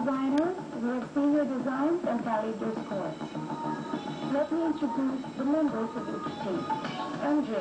designers, we have seen your designs and tallied your scores. Let me introduce the members of each team. MJ,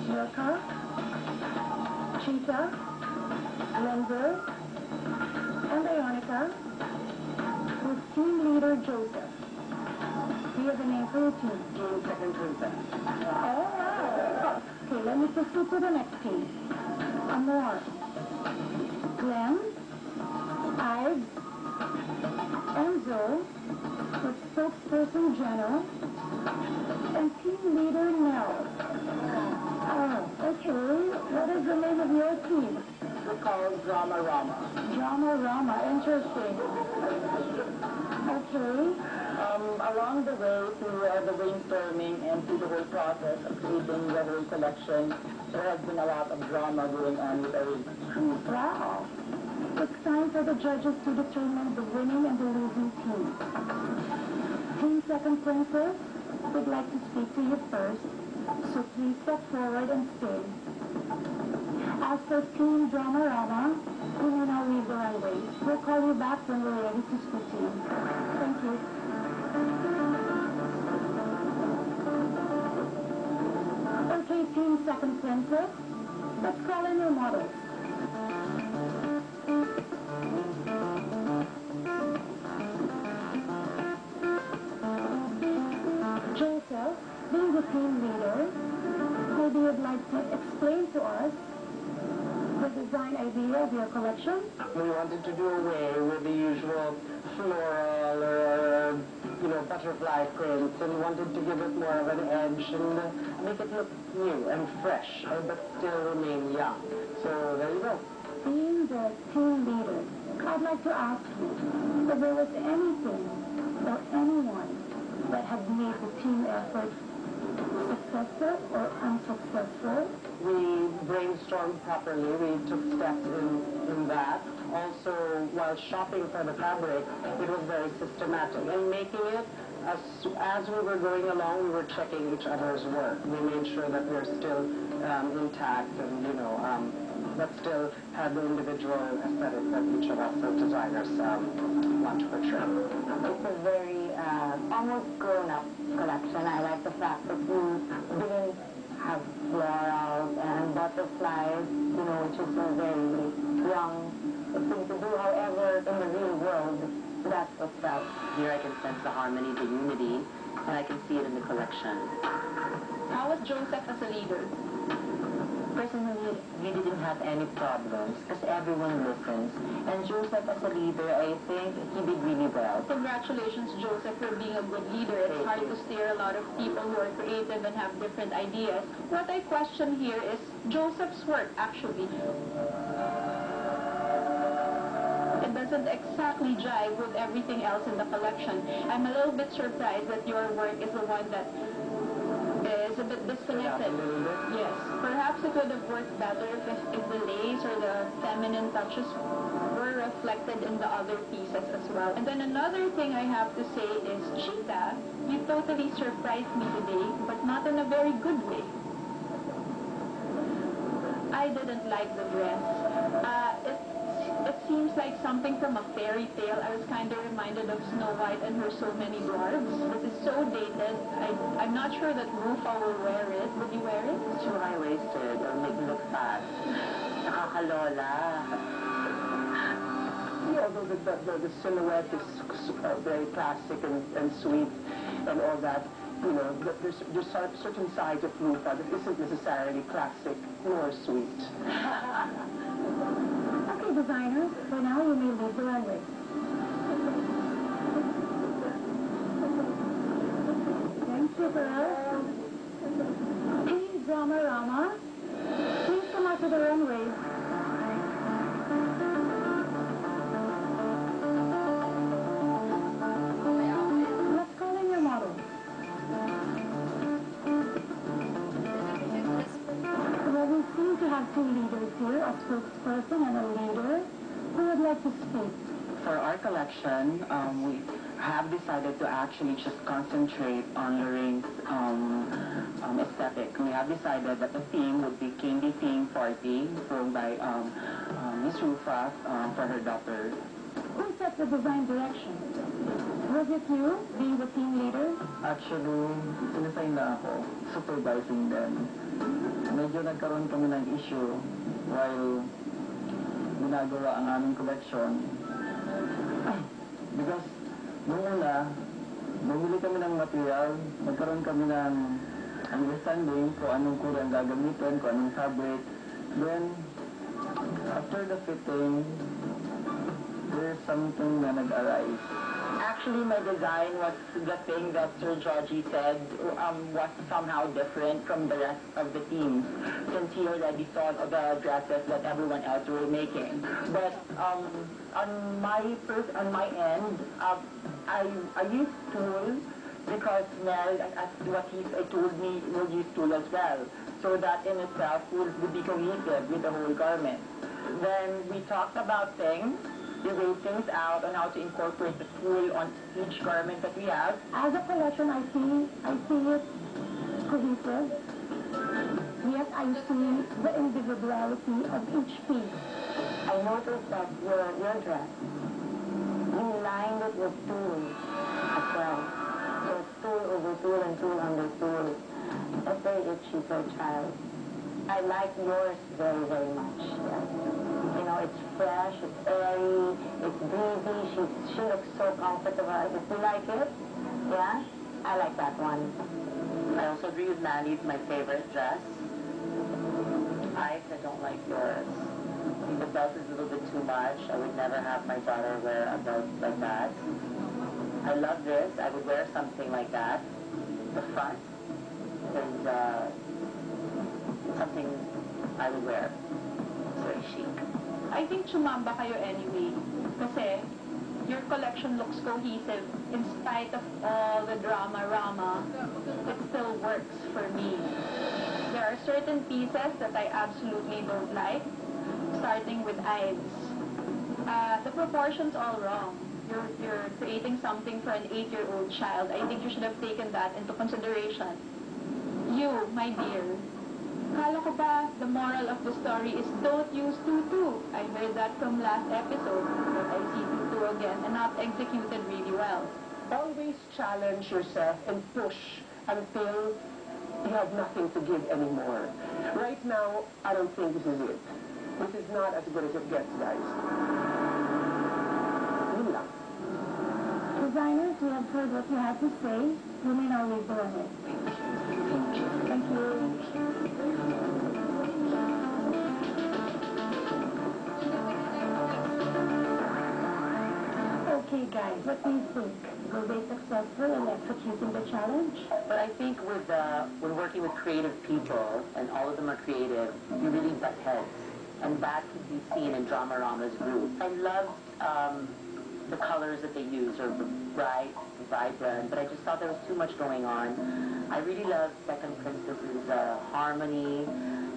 Milka, Cheetah, Lenzer, and Ionica, with team leader Joseph. Do you have a name for your team? Team Second Princess. All right. Okay, let me proceed to the next team. Amor, Glenn, Ives, Enzo, with spokesperson Jenna, and team leader Nell. Oh, okay. What is the name of your team? It's called Drama Rama. Drama Rama. Interesting. Okay. Along the way, through the brainstorming and through the whole process of creating the whole collection, there has been a lot of drama going on with our group. Wow. It's time for the judges to determine the winning and the losing team. Team Second Princess would like to speak to you first, so please step forward and stay. As for Team Drama Rama, we will now leave the runway. We'll call you back when we're ready to speak to you. Thank you. Okay, Team Second Princess, let's call in your models. Joseph, being the team leader, maybe you'd like to explain to us the design idea of your collection? We wanted to do away with the usual floral or, butterfly prints and wanted to give it more of an edge and make it look new and fresh, but still remain young. So there you go. Being the team leader, I'd like to ask you if there was anything or anyone that had made the team effort successful or unsuccessful? We brainstormed properly. We took steps in that. Also, while shopping for the fabric, it was very systematic. And making it, as we were going along, we were checking each other's work. We made sure that we're still intact and, but still had the individual aesthetic that each of us as designers want to portray. It's a very almost grown-up collection. I like the fact that we didn't have florals and butterflies, which is a very young thing to do. However, in the real world, that's what's felt. Here I can sense the harmony, the unity, and I can see it in the collection. How was Joseph as a leader? Personally, we didn't have any problems because everyone listens. And Joseph as a leader, I think he did really well. Congratulations, Joseph, for being a good leader. It's hard to steer a lot of people who are creative and have different ideas. What I question here is Joseph's work, actually. It doesn't exactly jive with everything else in the collection. I'm a little bit surprised that your work is the one that is a bit disconnected. Yes. Perhaps it would have worked better if the lace or the feminine touches were reflected in the other pieces as well. And then another thing I have to say is, Cheetah, you totally surprised me today, but not in a very good way. I didn't like the dress. It seems like something from a fairy tale. I was kind of reminded of Snow White and her so many dwarves. This is so dated. I'm not sure that Rufa will wear it. Would you wear it? It's too high-waisted. It'll make me look fat. Nakakalola. Although the silhouette is very classic and sweet and all that, there's certain sides of Rufa that isn't necessarily classic nor sweet. Okay, designers, for now you may leave the runway. Thank you, girls. Team Drama Rama, please come out to the runway. Let's call in your model. Well, we seem to have two leaders here, a spokesperson and a leader. Who would like to speak? For our collection, we have decided to actually just concentrate on Lorraine's aesthetic. We have decided that the theme would be Candy Theme 40, thrown by Miss Rufa for her daughter Who set the design direction? Was it you, being the team leader? Actually, sinassign na ako, supervising them. Medyo nagkaroon kami ng issue while ginagawa ang aming collection. Because nung una, bumili kami ng material, nagkaroon kami ng understanding kung anong kulay ang gagamitin, kung anong fabric. Then, after the fitting, there's something na nag-arise. Actually, my design was the thing that Sir Georgie said was somehow different from the rest of the team, since he already saw the dresses that everyone else were making. But on my end, I used tulle because Mel, as what he told me, will use tulle as well, so that in itself would be cohesive with the whole garment. Then we talked about things. We weighed things out on how to incorporate the tulle on each garment that we have. As a collection, I see it cohesive. Yet I see the individuality of each piece. I noticed that your dress, you lined it with tulle as well. So it's tulle over tulle and tulle under tulle. It's very itchy for a child. I like yours very, very much. Yeah. You know, it's fresh, it's airy, it's breezy, she looks so comfortable. If you like it, yeah, I like that one. I also agree with Mandy, it's my favorite dress. I don't like yours. I think the belt is a little bit too much. I would never have my daughter wear a belt like that. I love this. I would wear something like that. The front is something I would wear. It's very chic. I think chumamba kayo anyway. Kasi your collection looks cohesive. In spite of all the drama-rama, it still works for me. There are certain pieces that I absolutely don't like, starting with eyes. The proportion's all wrong. You're creating something for an 8-year-old child. I think you should have taken that into consideration. You, my dear, kala ko ba the moral of the story is don't use tutu? I heard that from last episode, but I see tutu again and not executed really well. Always challenge yourself and push until you have nothing to give anymore. Right now, I don't think this is it. This is not as good as it gets, guys. Yun lang. Designers, we have heard what you had to say. You may now leave the runway. Thank you. Okay, guys, what do you think? Were they successful in executing the challenge? But I think when working with creative people, and all of them are creative, you really butt heads. And that can be seen in Dramarama's group. I loved the colors that they used are bright, vibrant, but I just thought there was too much going on. I really loved Second Princess's harmony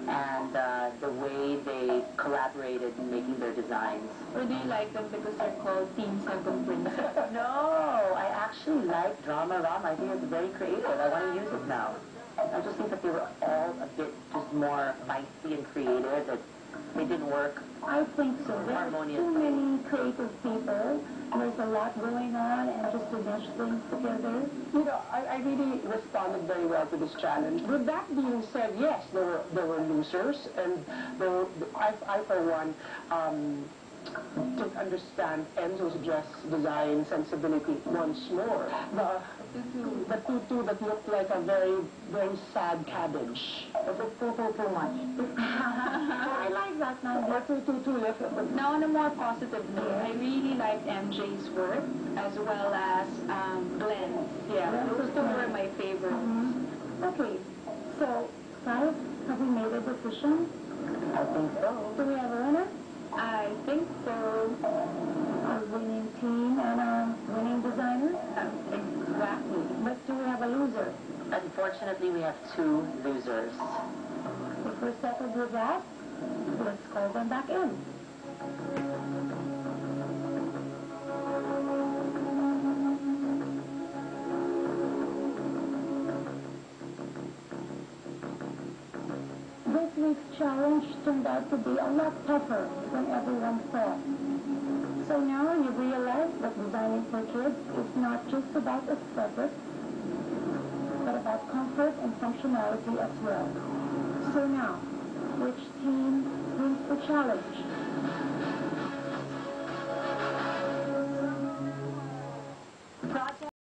and the way they collaborated in making their designs. Or do you like them because they're called Team Second Princess? No, I actually like Dramarama. I think it's very creative. I want to use it now. I just think that they were all a bit just more feisty and creative. That they didn't work. I think so. There are Harmonious. too many creative people. There's a lot going on, and just to mesh things together. You know, I really responded very well to this challenge. With that being said, yes, there were losers, and I for one, didn't understand Enzo's dress design sensibility once more. The tutu that looked like a very, very sad cabbage. Is it too much? I like that now. Or tutu left. Now, on a more positive note, I really liked MJ's work as well as Glenn's. Yeah, those two were my favorites. Okay, so, guys, have we made a decision? I think so. Do we have a winner? I think so. A winning team and a winning designer? Exactly. But do we have a loser? Unfortunately, we have two losers. If we're settled with that, let's call them back in. This week's challenge turned out to be a lot tougher than everyone thought. So now you've realized that designing for kids is not just about aesthetics, but about comfort and functionality as well. So now, which team wins the challenge?